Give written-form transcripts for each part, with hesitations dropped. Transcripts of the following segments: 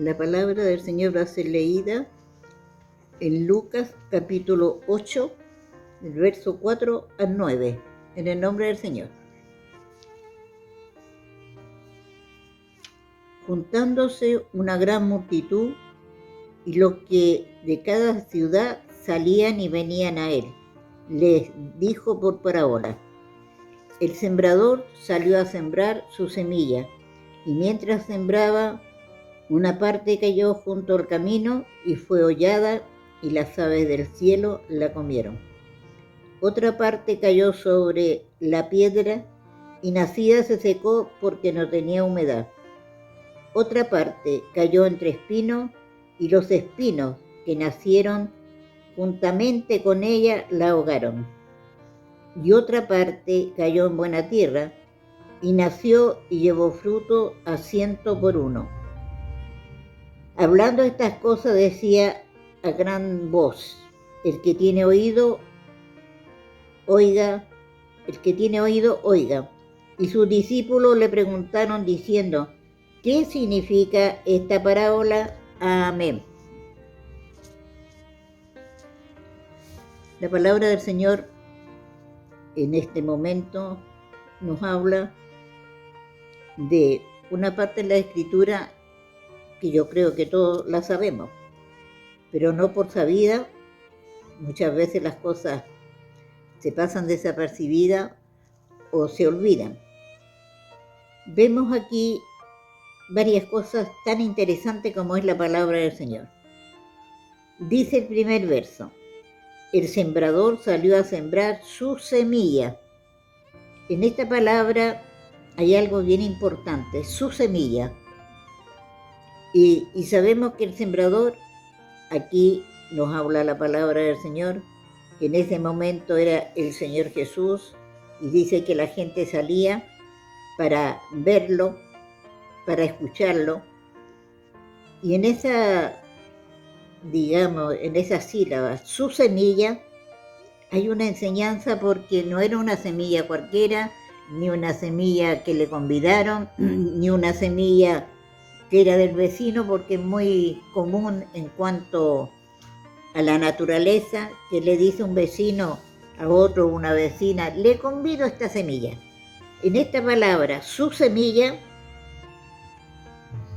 La palabra del Señor va a ser leída en Lucas capítulo 8, del verso 4 al 9, en el nombre del Señor. Juntándose una gran multitud, y los que de cada ciudad salían y venían a él, les dijo por parábola: el sembrador salió a sembrar su semilla, y mientras sembraba, una parte cayó junto al camino y fue hollada, y las aves del cielo la comieron. Otra parte cayó sobre la piedra, y nacida se secó porque no tenía humedad. Otra parte cayó entre espinos, y los espinos que nacieron juntamente con ella la ahogaron. Y otra parte cayó en buena tierra, y nació y llevó fruto a 100 por 1. Hablando estas cosas decía a gran voz: el que tiene oído, oiga, el que tiene oído, oiga. Y sus discípulos le preguntaron diciendo: ¿qué significa esta parábola? Amén. La palabra del Señor en este momento nos habla de una parte de la Escritura que yo creo que todos la sabemos, pero no por sabida. Muchas veces las cosas se pasan desapercibidas o se olvidan. Vemos aquí varias cosas tan interesantes como es la palabra del Señor. Dice el primer verso: el sembrador salió a sembrar su semilla. En esta palabra hay algo bien importante: su semilla. Y sabemos que el sembrador, aquí nos habla la palabra del Señor, que en ese momento era el Señor Jesús, y dice que la gente salía para verlo, para escucharlo. Y en esa, digamos, en esas sílabas, su semilla, hay una enseñanza, porque no era una semilla cualquiera, ni una semilla que le convidaron, ni una semilla que era del vecino, porque es muy común en cuanto a la naturaleza, que le dice un vecino a otro, una vecina: le convido esta semilla. En esta palabra, su semilla,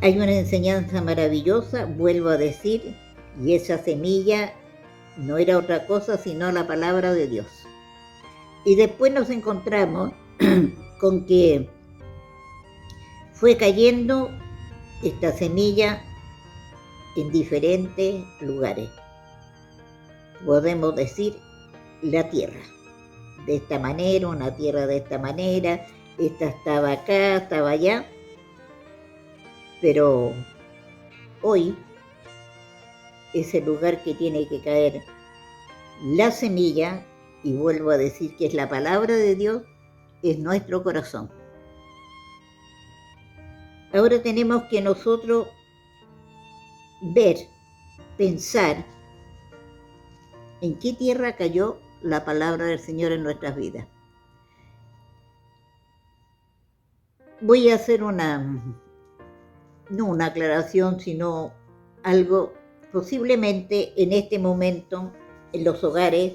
hay una enseñanza maravillosa, vuelvo a decir, y esa semilla no era otra cosa sino la palabra de Dios. Y después nos encontramos con que fue cayendo esta semilla en diferentes lugares. Podemos decir la tierra de esta manera, una tierra de esta manera, esta estaba acá, estaba allá. Pero hoy es el lugar que tiene que caer la semilla, y vuelvo a decir que es la palabra de Dios, es nuestro corazón. Ahora tenemos que nosotros ver, pensar en qué tierra cayó la palabra del Señor en nuestras vidas. Voy a hacer no una aclaración, sino algo. Posiblemente en este momento, en los hogares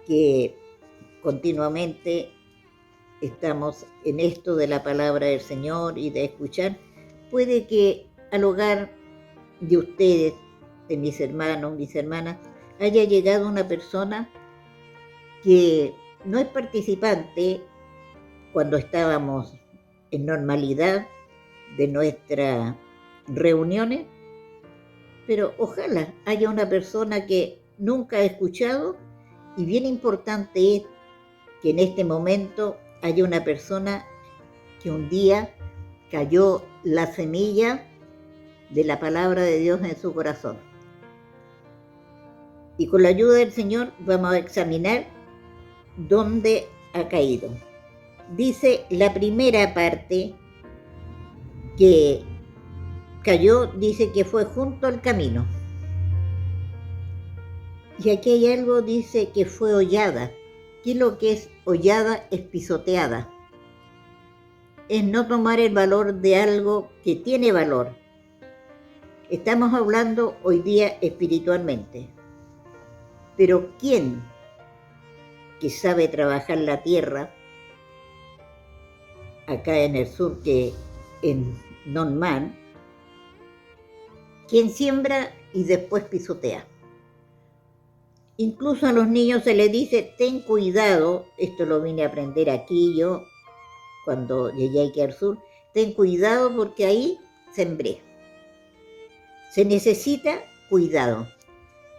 que continuamente estamos en esto de la palabra del Señor y de escuchar, puede que al hogar de ustedes, de mis hermanos, mis hermanas, haya llegado una persona que no es participante cuando estábamos en normalidad de nuestras reuniones, pero ojalá haya una persona que nunca ha escuchado, y bien importante es que en este momento haya una persona que un día cayó la semilla de la palabra de Dios en su corazón. Y con la ayuda del Señor vamos a examinar dónde ha caído. Dice la primera parte que cayó, dice que fue junto al camino. Y aquí hay algo, dice que fue hollada. ¿Qué es lo que es hollada? Es pisoteada. Es no tomar el valor de algo que tiene valor. Estamos hablando hoy día espiritualmente, pero ¿quién que sabe trabajar la tierra acá en el sur que en Non-Man? ¿Quién siembra y después pisotea? Incluso a los niños se les dice, ten cuidado, esto lo vine a aprender aquí yo, cuando llegué aquí al sur, ten cuidado porque ahí sembré. Se necesita cuidado.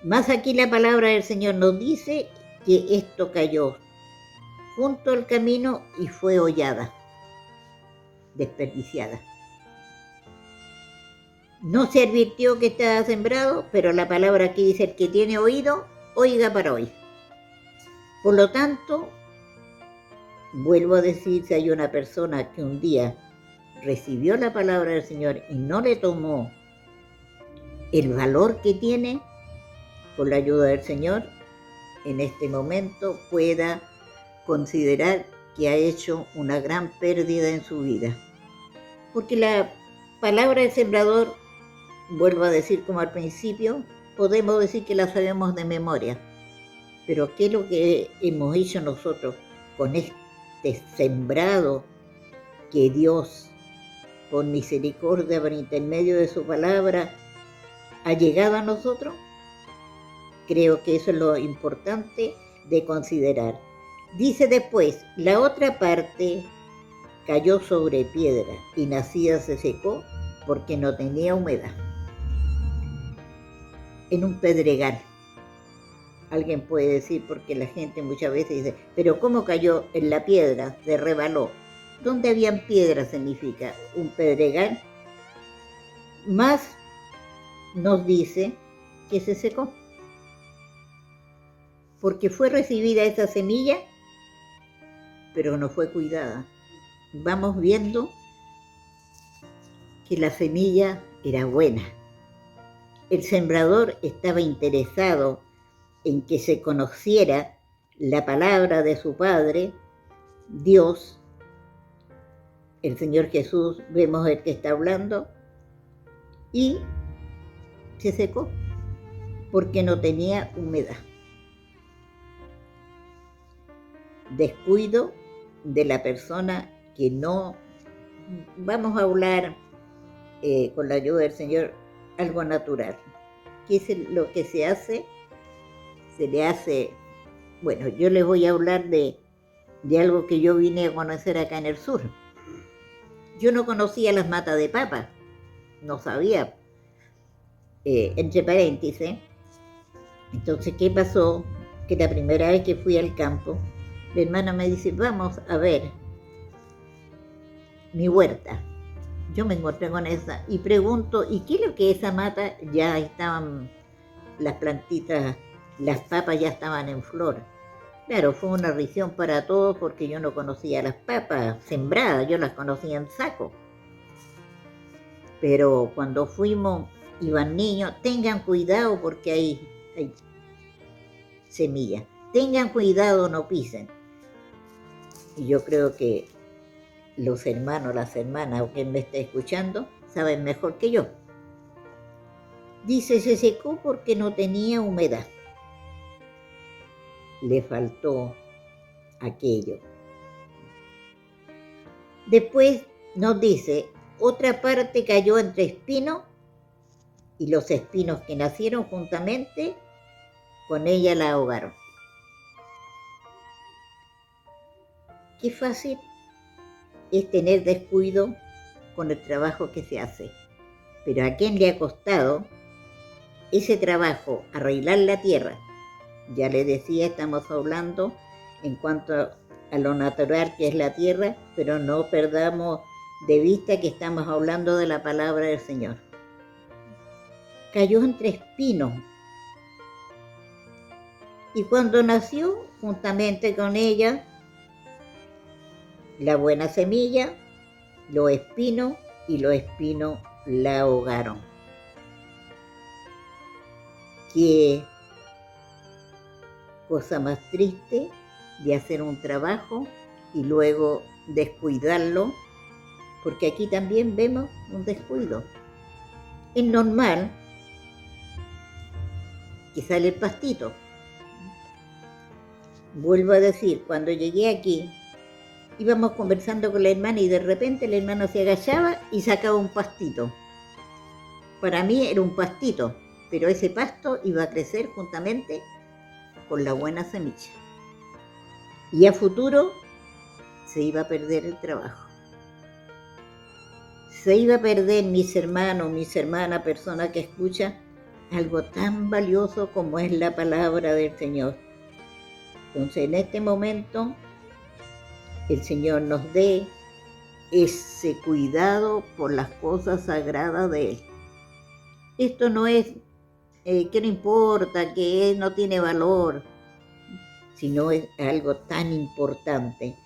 Más aquí la palabra del Señor nos dice que esto cayó junto al camino y fue hollada, desperdiciada. No se advirtió que estaba sembrado, pero la palabra aquí dice, el que tiene oído, oiga para hoy. Por lo tanto, vuelvo a decir, si hay una persona que un día recibió la palabra del Señor y no le tomó el valor que tiene, con la ayuda del Señor, en este momento pueda considerar que ha hecho una gran pérdida en su vida. Porque la palabra del sembrador, vuelvo a decir como al principio, podemos decir que la sabemos de memoria, pero ¿qué es lo que hemos hecho nosotros con este sembrado que Dios, por misericordia, por intermedio de su palabra, ha llegado a nosotros? Creo que eso es lo importante de considerar. Dice después, la otra parte cayó sobre piedra y nacida se secó porque no tenía humedad. En un pedregal. Alguien puede decir, porque la gente muchas veces dice, pero ¿cómo cayó en la piedra? Se rebaló. ¿Dónde habían piedras significa un pedregal? Más nos dice que se secó. Porque fue recibida esa semilla, pero no fue cuidada. Vamos viendo que la semilla era buena. El sembrador estaba interesado en que se conociera la palabra de su Padre, Dios, el Señor Jesús, vemos el que está hablando, y se secó porque no tenía humedad. Descuido de la persona que no, vamos a hablar con la ayuda del Señor, algo natural. ¿Qué es lo que se hace? Se le hace, bueno, yo les voy a hablar de algo que yo vine a conocer acá en el sur. Yo no conocía las matas de papa, no sabía, entre paréntesis. Entonces, ¿qué pasó? Que la primera vez que fui al campo, la hermana me dice, vamos a ver mi huerta. Yo me encontré con esa y pregunto, ¿y qué es lo que esa mata? Ya estaban las plantitas, las papas ya estaban en flor. Claro, fue una risión para todos porque yo no conocía las papas sembradas, yo las conocía en saco. Pero cuando fuimos, iban niños, tengan cuidado porque hay semillas. Tengan cuidado, no pisen. Y yo creo que los hermanos, las hermanas o quien me esté escuchando, saben mejor que yo. Dice, se secó porque no tenía humedad. Le faltó aquello. Después nos dice, otra parte cayó entre espinos y los espinos que nacieron juntamente con ella la ahogaron. Qué fácil es tener descuido con el trabajo que se hace. Pero ¿a quién le ha costado ese trabajo, arreglar la tierra? Ya les decía, estamos hablando en cuanto a lo natural que es la tierra, pero no perdamos de vista que estamos hablando de la palabra del Señor. Cayó entre espinos. Y cuando nació, juntamente con ella, la buena semilla, los espinos, y los espinos la ahogaron. Qué cosa más triste de hacer un trabajo y luego descuidarlo, porque aquí también vemos un descuido. es normal que sale el pastito. Vuelvo a decir, cuando llegué aquí, íbamos conversando con la hermana y de repente el hermano se agachaba y sacaba un pastito. Para mí era un pastito, pero ese pasto iba a crecer juntamente con la buena semilla. Y a futuro se iba a perder el trabajo. Se iba a perder, mis hermanos, mis hermanas, personas que escuchan, algo tan valioso como es la palabra del Señor. Entonces, en este momento, el Señor nos dé ese cuidado por las cosas sagradas de Él. Esto no es que no importa, que no tiene valor, sino es algo tan importante.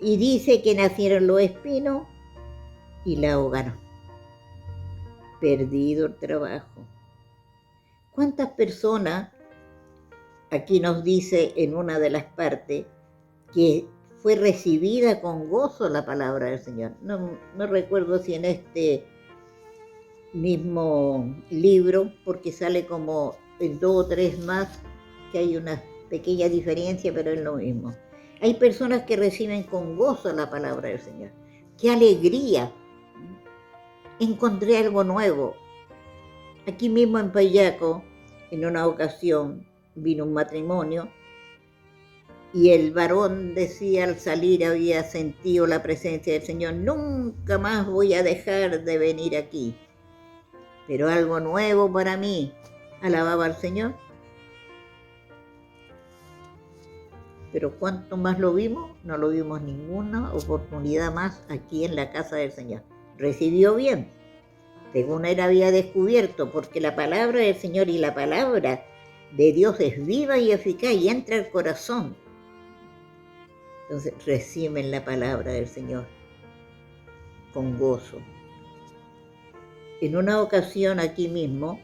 Y dice que nacieron los espinos y la ahogaron. Perdido el trabajo. ¿Cuántas personas, aquí nos dice en una de las partes, que fue recibida con gozo la palabra del Señor? No recuerdo si en este mismo libro, porque sale como en 2 o 3 más, que hay una pequeña diferencia, pero es lo mismo. Hay personas que reciben con gozo la palabra del Señor. ¡Qué alegría! Encontré algo nuevo. Aquí mismo en Payaco, en una ocasión, vino un matrimonio y el varón decía al salir, había sentido la presencia del Señor: nunca más voy a dejar de venir aquí. Pero algo nuevo para mí, alababa al Señor. Pero ¿cuánto más lo vimos? No lo vimos ninguna oportunidad más aquí en la casa del Señor. Recibió bien, según él había descubierto, porque la palabra del Señor y la palabra de Dios es viva y eficaz y entra al corazón. Entonces reciben la palabra del Señor con gozo. En una ocasión aquí mismo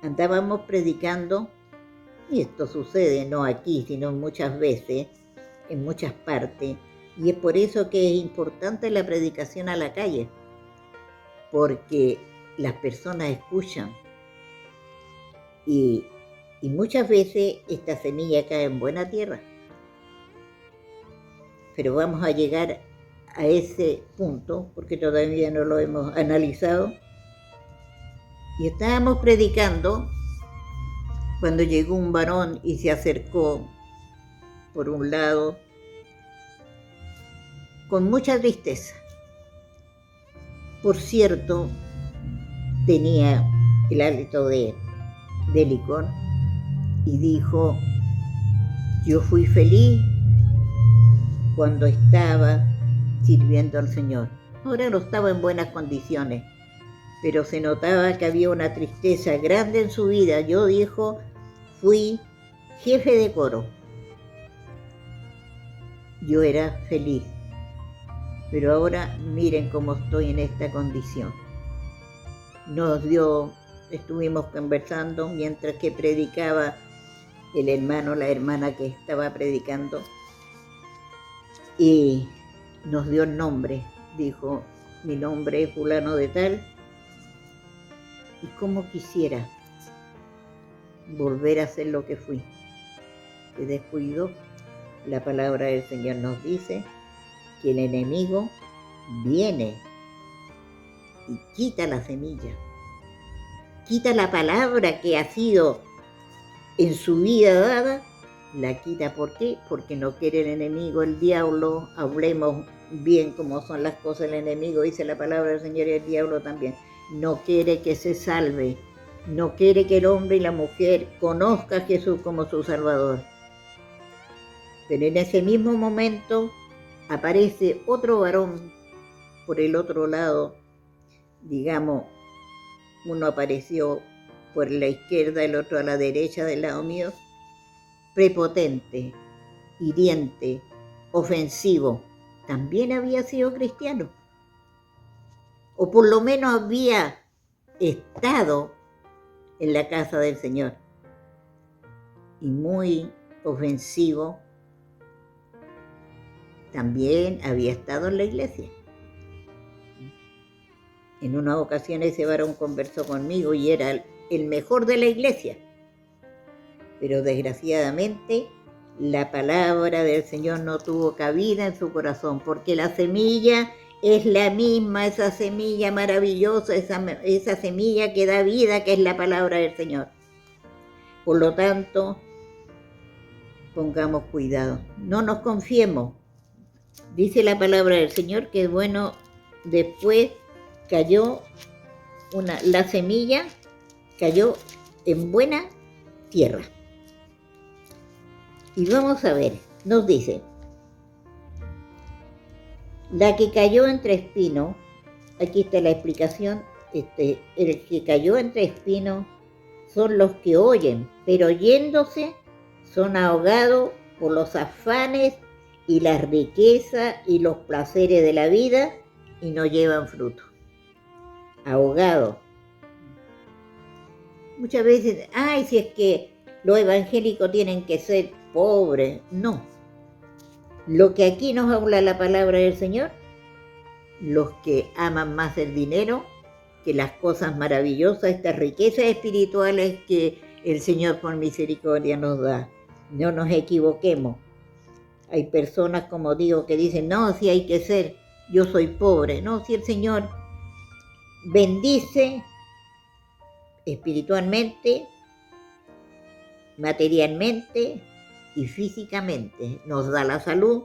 andábamos predicando, y esto sucede no aquí, sino muchas veces, en muchas partes, y es por eso que es importante la predicación a la calle, porque las personas escuchan y muchas veces esta semilla cae en buena tierra. Pero vamos a llegar a ese punto porque todavía no lo hemos analizado. Y estábamos predicando cuando llegó un varón y se acercó, por un lado, con mucha tristeza. Por cierto, tenía el hálito de licor y dijo: yo fui feliz cuando estaba sirviendo al Señor. Ahora no estaba en buenas condiciones, pero se notaba que había una tristeza grande en su vida. Yo, dijo, fui jefe de coro. Yo era feliz, pero ahora miren cómo estoy en esta condición. Estuvimos conversando mientras que predicaba el hermano, la hermana que estaba predicando, y nos dio el nombre. Dijo: mi nombre es fulano de tal, y cómo quisiera volver a ser lo que fui. Se descuidó. La palabra del Señor nos dice que el enemigo viene y quita la semilla, quita la palabra que ha sido en su vida dada, la quita. ¿Por qué? Porque no quiere el enemigo, el diablo, hablemos bien como son las cosas. El enemigo, dice la palabra del Señor, y el diablo también, no quiere que se salve, no quiere que el hombre y la mujer conozca a Jesús como su Salvador. Pero en ese mismo momento aparece otro varón por el otro lado, digamos, uno apareció por la izquierda, el otro a la derecha del lado mío, prepotente, hiriente, ofensivo. También había sido cristiano, o por lo menos había estado en la casa del Señor, y muy ofensivo. También había estado en la iglesia. En una ocasión ese varón conversó conmigo y era el mejor de la iglesia. Pero desgraciadamente la palabra del Señor no tuvo cabida en su corazón, porque la semilla es la misma, esa semilla maravillosa, esa semilla que da vida, que es la palabra del Señor. Por lo tanto, pongamos cuidado, no nos confiemos. Dice la palabra del Señor que bueno, después cayó la semilla, cayó en buena tierra. Y vamos a ver, nos dice, la que cayó entre espinos, aquí está la explicación, el que cayó entre espinos son los que oyen, pero yéndose son ahogados por los afanes y las riquezas y los placeres de la vida y no llevan fruto. Ahogados. Muchas veces, ay, si es que los evangélicos tienen que ser pobres. No. Lo que aquí nos habla la palabra del Señor, los que aman más el dinero que las cosas maravillosas, estas riquezas espirituales que el Señor por misericordia nos da. No nos equivoquemos. Hay personas, como digo, que dicen, no, si hay que ser, yo soy pobre. No, si el Señor bendice espiritualmente, materialmente y físicamente. Nos da la salud,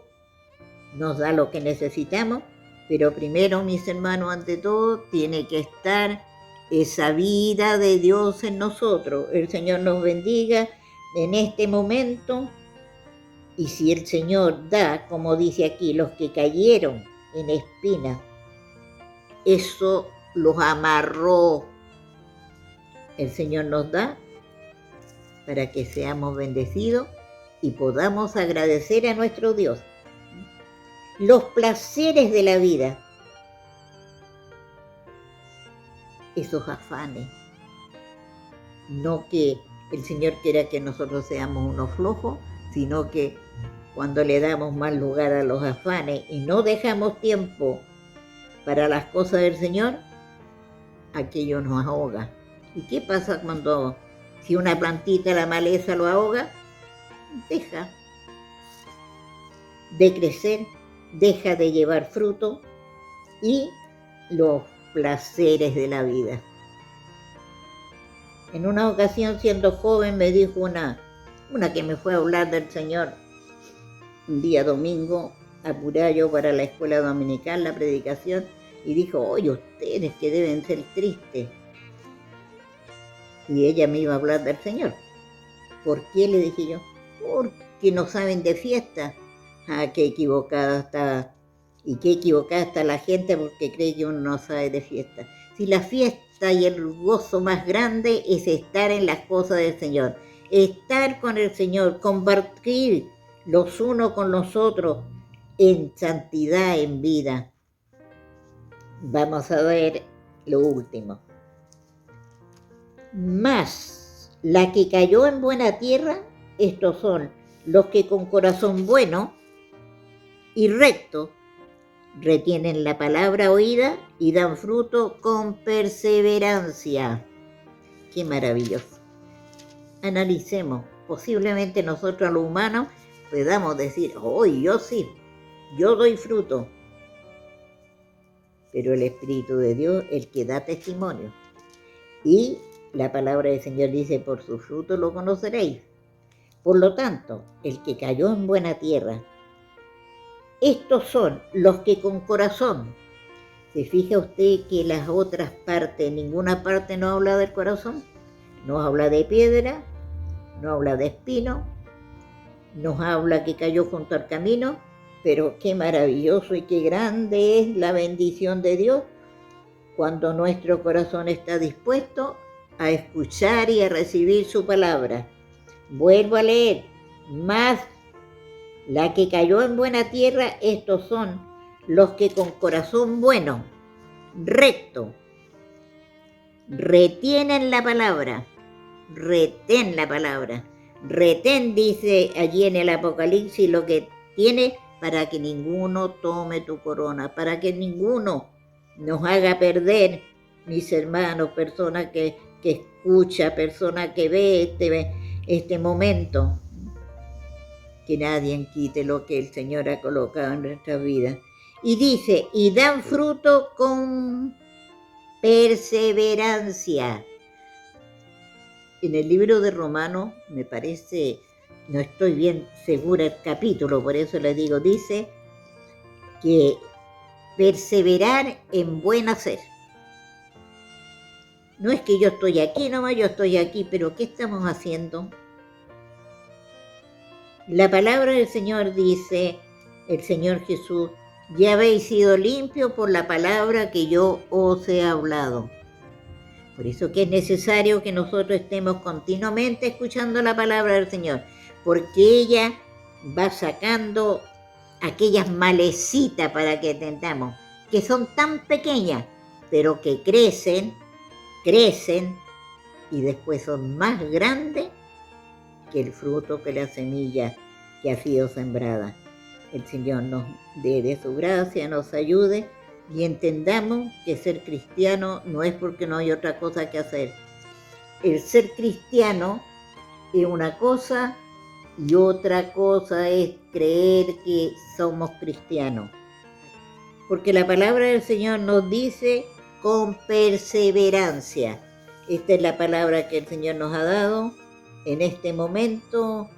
nos da lo que necesitamos, pero primero, mis hermanos, ante todo, tiene que estar esa vida de Dios en nosotros. El Señor nos bendiga en este momento, y si el Señor da, como dice aquí, los que cayeron en espinas, eso los amarró. El Señor nos da para que seamos bendecidos y podamos agradecer a nuestro Dios. Los placeres de la vida, esos afanes, no que el Señor quiera que nosotros seamos unos flojos, sino que cuando le damos más lugar a los afanes y no dejamos tiempo para las cosas del Señor, aquello nos ahoga. ¿Y qué pasa si una plantita, la maleza, lo ahoga? Deja de crecer, deja de llevar fruto y los placeres de la vida. En una ocasión, siendo joven, me dijo una que me fue a hablar del Señor, un día domingo, apuré yo para la escuela dominical, la predicación, y dijo, oye, ustedes que deben ser tristes. Y ella me iba a hablar del Señor. ¿Por qué? Le dije yo. Porque no saben de fiesta. Ah, qué equivocada está. Y qué equivocada está la gente porque cree que uno no sabe de fiesta. Si la fiesta y el gozo más grande es estar en las cosas del Señor. Estar con el Señor, compartir los unos con los otros en santidad, en vida. Vamos a ver lo último. Mas la que cayó en buena tierra, estos son los que con corazón bueno y recto retienen la palabra oída y dan fruto con perseverancia. Qué maravilloso. Analicemos. Posiblemente nosotros los humanos podamos decir, yo sí, yo doy fruto. Pero el Espíritu de Dios, el que da testimonio. Y la palabra del Señor dice, por su fruto lo conoceréis. Por lo tanto, el que cayó en buena tierra, estos son los que con corazón, ¿se fija usted que las otras partes, ninguna parte no habla del corazón? Nos habla de piedra, nos habla de espino, nos habla que cayó junto al camino, pero qué maravilloso y qué grande es la bendición de Dios cuando nuestro corazón está dispuesto a escuchar y a recibir su palabra. Vuelvo a leer, más la que cayó en buena tierra, estos son los que con corazón bueno, recto, retienen la palabra, retén la palabra, retén, dice allí en el Apocalipsis, lo que tiene para que ninguno tome tu corona, para que ninguno nos haga perder, mis hermanos, persona que escucha, persona que ve este momento, que nadie quite lo que el Señor ha colocado en nuestras vidas. Y dice, y dan fruto con perseverancia. En el libro de Romanos, me parece, no estoy bien segura el capítulo, por eso le digo, dice que perseverar en buen hacer. No es que yo estoy aquí nomás, yo estoy aquí, pero ¿qué estamos haciendo? La palabra del Señor dice, el Señor Jesús, ya habéis sido limpios por la palabra que yo os he hablado. Por eso que es necesario que nosotros estemos continuamente escuchando la palabra del Señor, porque ella va sacando aquellas malecitas para que tentamos, que son tan pequeñas, pero que crecen y después son más grandes que el fruto, que la semilla que ha sido sembrada. El Señor nos dé de su gracia, nos ayude y entendamos que ser cristiano no es porque no hay otra cosa que hacer. El ser cristiano es una cosa y otra cosa es creer que somos cristianos. Porque la palabra del Señor nos dice con perseverancia. Esta es la palabra que el Señor nos ha dado. En este momento,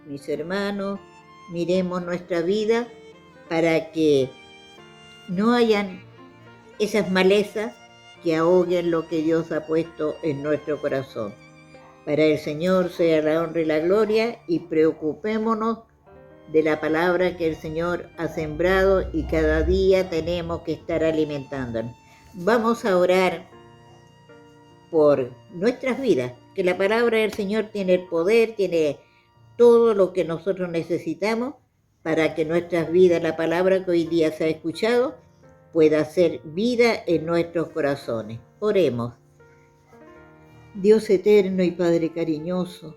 mis hermanos, miremos nuestra vida para que no hayan esas malezas que ahoguen lo que Dios ha puesto en nuestro corazón. Para el Señor sea la honra y la gloria, y preocupémonos de la palabra que el Señor ha sembrado y cada día tenemos que estar alimentándonos. Vamos a orar por nuestras vidas, que la palabra del Señor tiene el poder, tiene todo lo que nosotros necesitamos para que nuestras vidas, la palabra que hoy día se ha escuchado, pueda hacer vida en nuestros corazones. Oremos. Dios eterno y Padre cariñoso,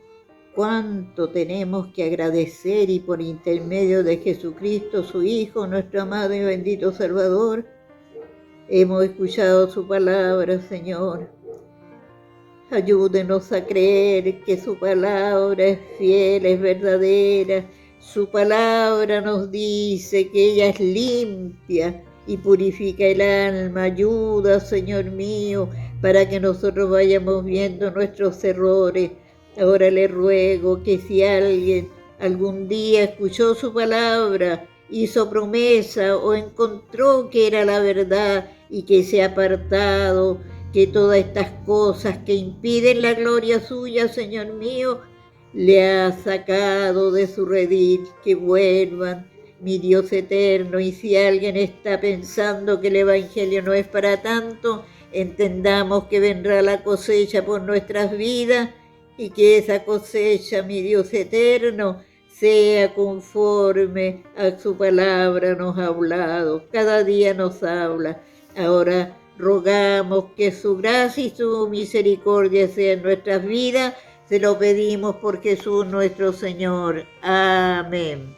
cuánto tenemos que agradecer, y por intermedio de Jesucristo, su Hijo, nuestro amado y bendito Salvador, hemos escuchado su palabra, Señor. Ayúdenos a creer que su palabra es fiel, es verdadera. Su palabra nos dice que ella es limpia y purifica el alma. Ayuda, Señor mío, para que nosotros vayamos viendo nuestros errores. Ahora le ruego que si alguien algún día escuchó su palabra, hizo promesa o encontró que era la verdad y que se ha apartado, que todas estas cosas que impiden la gloria suya, Señor mío, le ha sacado de su redil, que vuelvan, mi Dios eterno. Y si alguien está pensando que el Evangelio no es para tanto, entendamos que vendrá la cosecha por nuestras vidas, y que esa cosecha, mi Dios eterno, sea conforme a su palabra nos ha hablado. Cada día nos habla. Ahora rogamos que su gracia y su misericordia sea en nuestras vidas. Se lo pedimos por Jesús nuestro Señor. Amén.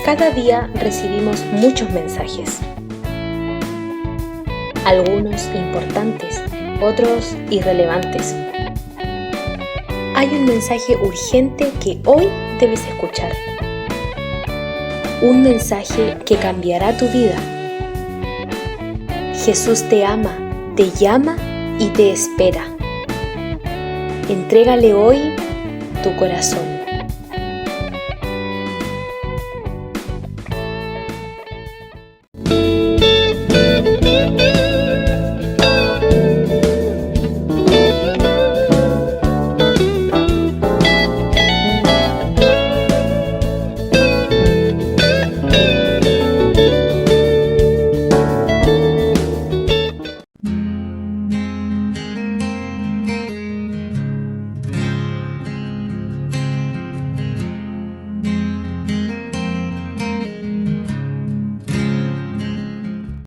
Cada día recibimos muchos mensajes. Algunos importantes, otros irrelevantes. Hay un mensaje urgente que hoy debes escuchar. Un mensaje que cambiará tu vida. Jesús te ama, te llama y te espera. Entrégale hoy tu corazón.